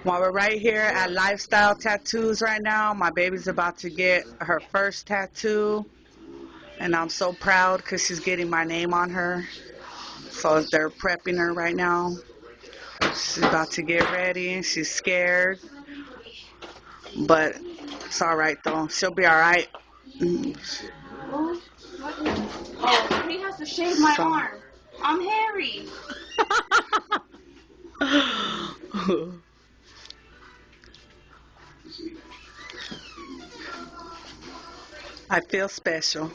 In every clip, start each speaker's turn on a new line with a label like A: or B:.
A: While we're right here at Lifestyle Tattoos right now, my baby's about to get her first tattoo, and I'm so proud because she's getting my name on her. So they're prepping her right now. She's about to get ready. She's scared, but it's all right though. She'll be all right.
B: Oh, he has to shave my
A: So.
B: arm. I'm hairy.
A: I feel special.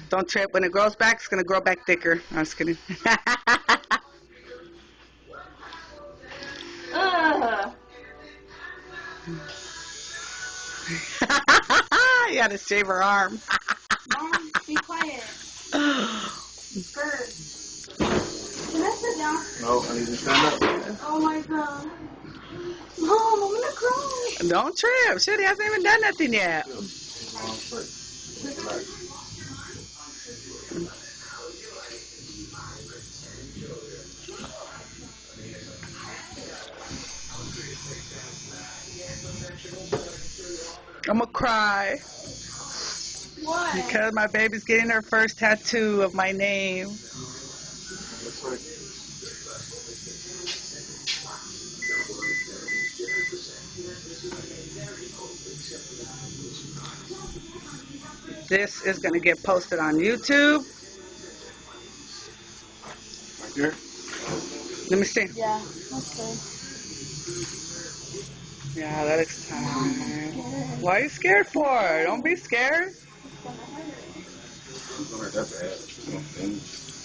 A: Don't trip. When it grows back, it's going to grow back thicker. I'm just kidding.
B: Ugh.
A: You got to shave her arm.
B: Mom, be quiet. First. Can I sit down?
C: No, I need to stand up.
B: Oh my god. Mom, I'm gonna cry.
A: Don't trip. Shit, he hasn't even done nothing yet. I'm going to cry
B: What?
A: because my baby's getting her first tattoo of my name. This is going to get posted on YouTube.
C: Right here?
A: Let me see.
B: Yeah, that's good.
A: Yeah, that looks time. Why are you scared for? Don't be scared.
B: It's gonna hurt.
C: She's gonna hurt that bad. She's gonna finish.